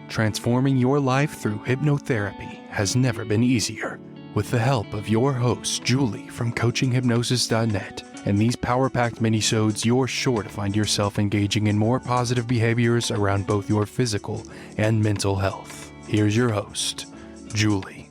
Transforming your life through hypnotherapy has never been easier. With the help of your host, Julie from coachinghypnosis.net, and these power-packed minisodes, you're sure to find yourself engaging in more positive behaviors around both your physical and mental health. Here's your host, Julie.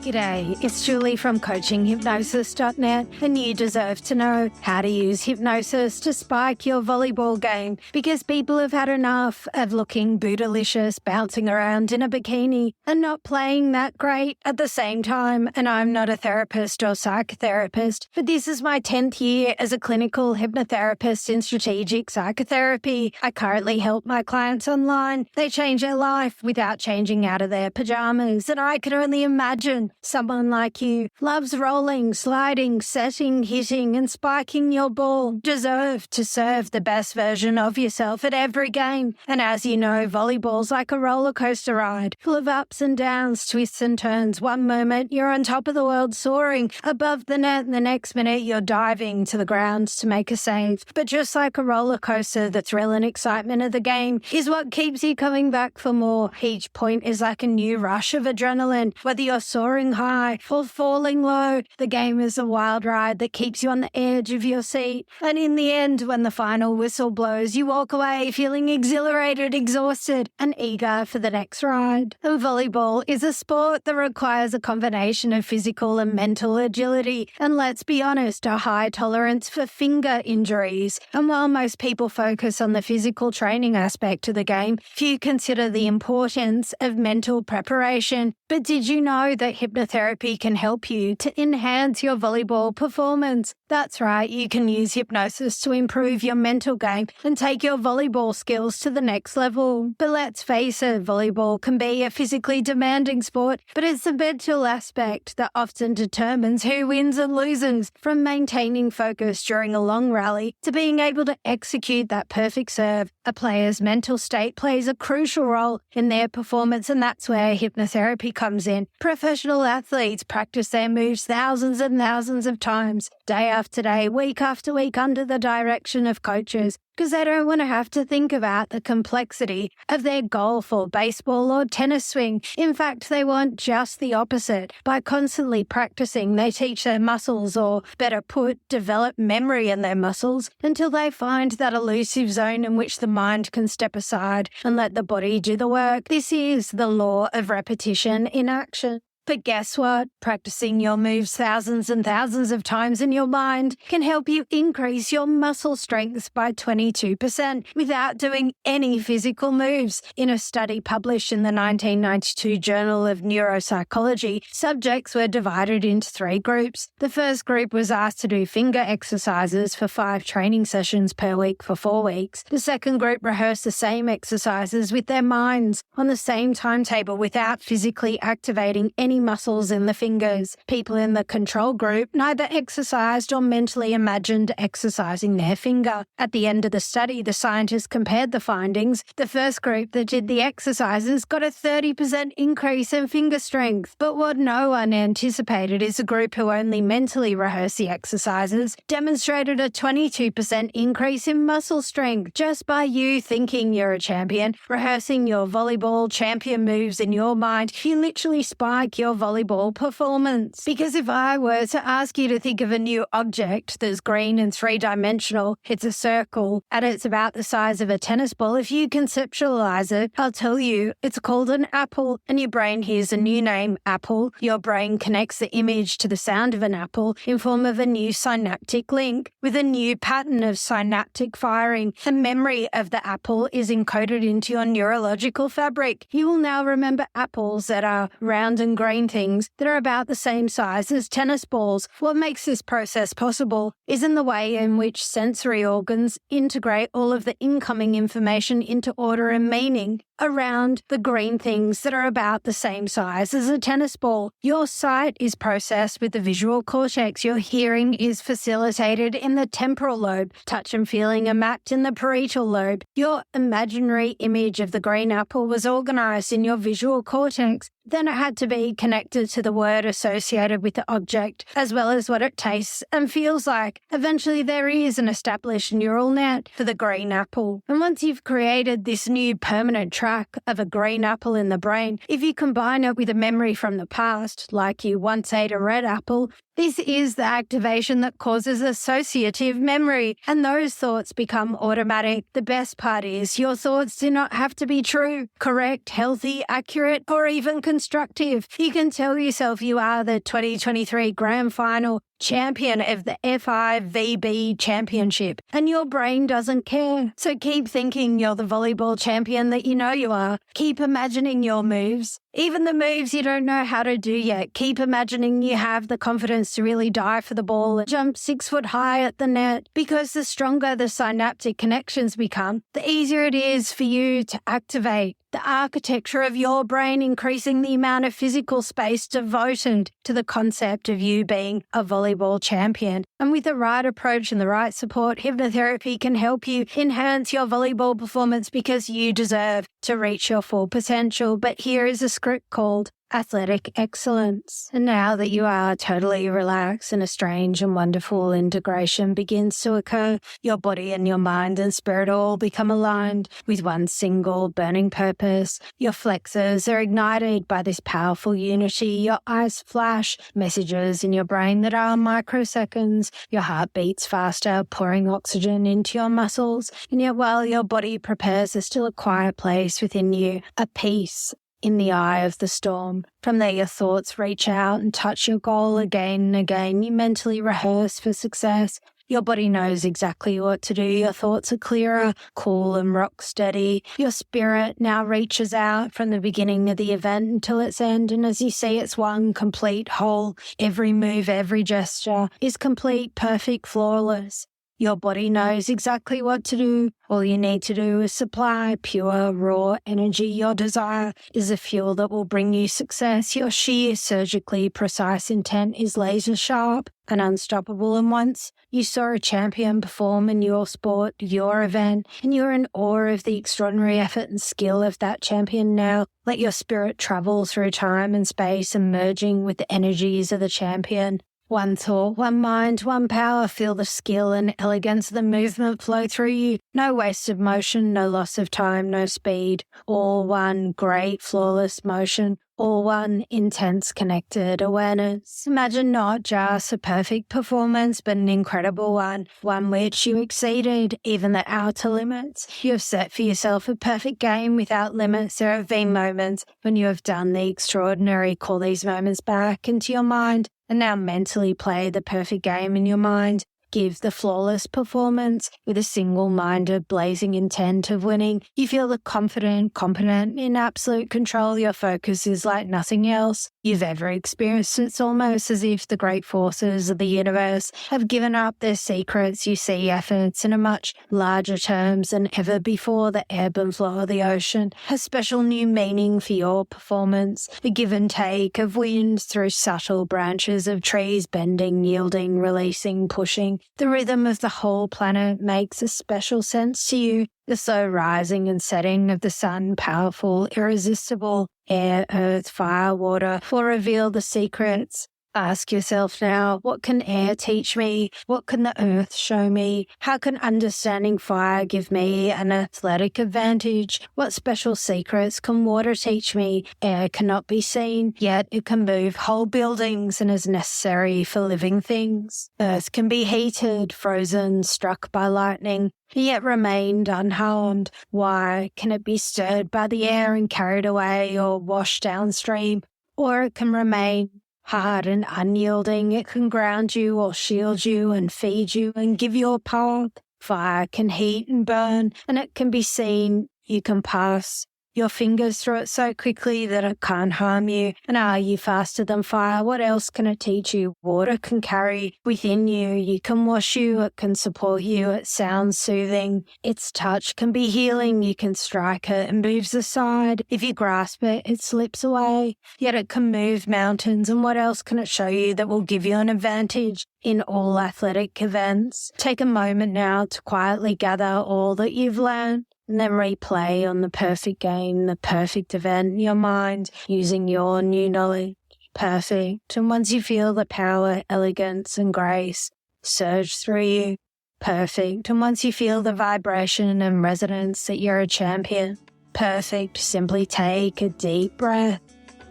G'day, it's Julie from coachinghypnosis.net, and you deserve to know how to use hypnosis to spike your volleyball game, because people have had enough of looking bootylicious, bouncing around in a bikini and not playing that great at the same time. And I'm not a therapist or psychotherapist, but this is my 10th year as a clinical hypnotherapist in strategic psychotherapy. I currently help my clients online. They change their life without changing out of their pajamas, and I can only imagine someone like you loves rolling, sliding, setting, hitting, and spiking your ball. Deserve to serve the best version of yourself at every game. And as you know, volleyball's like a roller coaster ride, full of ups and downs, twists and turns. One moment you're on top of the world soaring above the net, and the next minute you're diving to the ground to make a save. But just like a roller coaster, the thrill and excitement of the game is what keeps you coming back for more. Each point is like a new rush of adrenaline, whether you're soaring high or falling low. The game is a wild ride that keeps you on the edge of your seat. And in the end, when the final whistle blows, you walk away feeling exhilarated, exhausted, and eager for the next ride. And volleyball is a sport that requires a combination of physical and mental agility, and let's be honest, a high tolerance for finger injuries. And while most people focus on the physical training aspect of the game, few consider the importance of mental preparation. But did you know that hypnotherapy can help you to enhance your volleyball performance? That's right, you can use hypnosis to improve your mental game and take your volleyball skills to the next level. But let's face it, volleyball can be a physically demanding sport, but it's the mental aspect that often determines who wins and loses. From maintaining focus during a long rally to being able to execute that perfect serve, a player's mental state plays a crucial role in their performance, and that's where hypnotherapy comes in. Professional athletes practice their moves thousands and thousands of times, day after day, week after week, under the direction of coaches, because they don't want to have to think about the complexity of their golf or baseball or tennis swing. In fact, they want just the opposite. By constantly practicing, they teach their muscles, or better put, develop memory in their muscles, until they find that elusive zone in which the mind can step aside and let the body do the work. This is the law of repetition in action. But guess what? Practicing your moves thousands and thousands of times in your mind can help you increase your muscle strength by 22% without doing any physical moves. In a study published in the 1992 Journal of Neuropsychology, subjects were divided into 3 groups. The first group was asked to do finger exercises for 5 training sessions per week for 4 weeks. The second group rehearsed the same exercises with their minds on the same timetable without physically activating any muscles in the fingers. People in the control group neither exercised or mentally imagined exercising their finger. At the end of the study, the scientists compared the findings. The first group that did the exercises got a 30% increase in finger strength. But what no one anticipated is the group who only mentally rehearsed the exercises demonstrated a 22% increase in muscle strength just by you thinking you're a champion, rehearsing your volleyball champion moves in your mind. You literally spike your volleyball performance. Because if I were to ask you to think of a new object that's green and 3-dimensional, it's a circle, and it's about the size of a tennis ball. If you conceptualize it, I'll tell you it's called an apple, and your brain hears a new name, apple. Your brain connects the image to the sound of an apple in form of a new synaptic link with a new pattern of synaptic firing. The memory of the apple is encoded into your neurological fabric. You will now remember apples that are round and green things that are about the same size as tennis balls. What makes this process possible is in the way in which sensory organs integrate all of the incoming information into order and meaning around the green things that are about the same size as a tennis ball. Your sight is processed with the visual cortex. Your hearing is facilitated in the temporal lobe. Touch and feeling are mapped in the parietal lobe. Your imaginary image of the green apple was organized in your visual cortex. then it had to be connected to the word associated with the object, as well as what it tastes and feels like. Eventually, there is an established neural net for the green apple. And once you've created this new permanent track of a green apple in the brain, if you combine it with a memory from the past, like you once ate a red apple, this is the activation that causes associative memory, and those thoughts become automatic. The best part is your thoughts do not have to be true, correct, healthy, accurate, or even constructive. You can tell yourself you are the 2023 Grand Final champion of the FIVB Championship, and your brain doesn't care. So keep thinking you're the volleyball champion that you know you are. Keep imagining your moves. Even the moves you don't know how to do yet. Keep imagining you have the confidence to really dive for the ball and jump 6 foot high at the net, because the stronger the synaptic connections become, the easier it is for you to activate the architecture of your brain, increasing the amount of physical space devoted to the concept of you being a volleyball champion. And with the right approach and the right support, hypnotherapy can help you enhance your volleyball performance, because you deserve to reach your full potential. But here is a script called Athletic Excellence. And now that you are totally relaxed and a strange and wonderful integration begins to occur, your body and your mind and spirit all become aligned with one single burning purpose. Your flexors are ignited by this powerful unity. Your eyes flash messages in your brain that are microseconds. Your heart beats faster, pouring oxygen into your muscles. And yet while your body prepares, there's still a quiet place within you, a peace in the eye of the storm. From there, your thoughts reach out and touch your goal again and again. You mentally rehearse for success. Your body knows exactly what to do. Your thoughts are clearer, cool and rock steady. Your spirit now reaches out from the beginning of the event until its end. And as you see, it's one complete whole. Every move, every gesture is complete, perfect, flawless. Your body knows exactly what to do. All you need to do is supply pure, raw energy. Your desire is the fuel that will bring you success. Your sheer, surgically precise intent is laser sharp and unstoppable. And once you saw a champion perform in your sport, your event, and you're in awe of the extraordinary effort and skill of that champion, now let your spirit travel through time and space, and merging with the energies of the champion. One thought, one mind, one power. Feel the skill and elegance of the movement flow through you. No wasted motion, no loss of time, no speed. All one great, flawless motion. All one intense, connected awareness. Imagine not just a perfect performance, but an incredible one. One which you exceeded even the outer limits. You have set for yourself a perfect game without limits. There have been moments when you have done the extraordinary. Call these moments back into your mind, and now mentally play the perfect game in your mind. Give the flawless performance with a single-minded, blazing intent of winning. You feel the confident, competent, in absolute control. Your focus is like nothing else you've ever experienced. It's almost as if the great forces of the universe have given up their secrets. You see efforts in a much larger terms than ever before. The ebb and flow of the ocean has special new meaning for your performance. The give and take of winds through subtle branches of trees, bending, yielding, releasing, pushing. The rhythm of the whole planet makes a special sense to you. The slow rising and setting of the sun, powerful, irresistible. Air, earth, fire, water will reveal the secrets. Ask yourself now, what can air teach me? What can the earth show me? How can understanding fire give me an athletic advantage? What special secrets can water teach me? Air cannot be seen, yet it can move whole buildings and is necessary for living things. Earth can be heated, frozen, struck by lightning, yet remained unharmed. Why can it be stirred by the air and carried away or washed downstream? Or it can remain hard and unyielding. It can ground you or shield you and feed you and give you a path. Fire can heat and burn, and it can be seen. You can pass your fingers through it so quickly that it can't harm you. And are you faster than fire? What else can it teach you? Water can carry within you. You can wash you. It can support you. It sounds soothing. Its touch can be healing. You can strike it and moves aside. If you grasp it, it slips away. Yet it can move mountains. And what else can it show you that will give you an advantage in all athletic events? Take a moment now to quietly gather all that you've learned. and then replay on the perfect game, the perfect event in your mind using your new knowledge. Perfect. And once you feel the power, elegance, and grace surge through you, perfect. And once you feel the vibration and resonance that you're a champion, perfect. Simply take a deep breath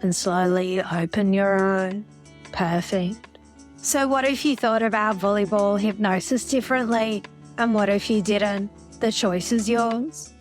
and slowly open your eyes. Perfect. So what if you thought about volleyball hypnosis differently? And what if you didn't? The choice is yours.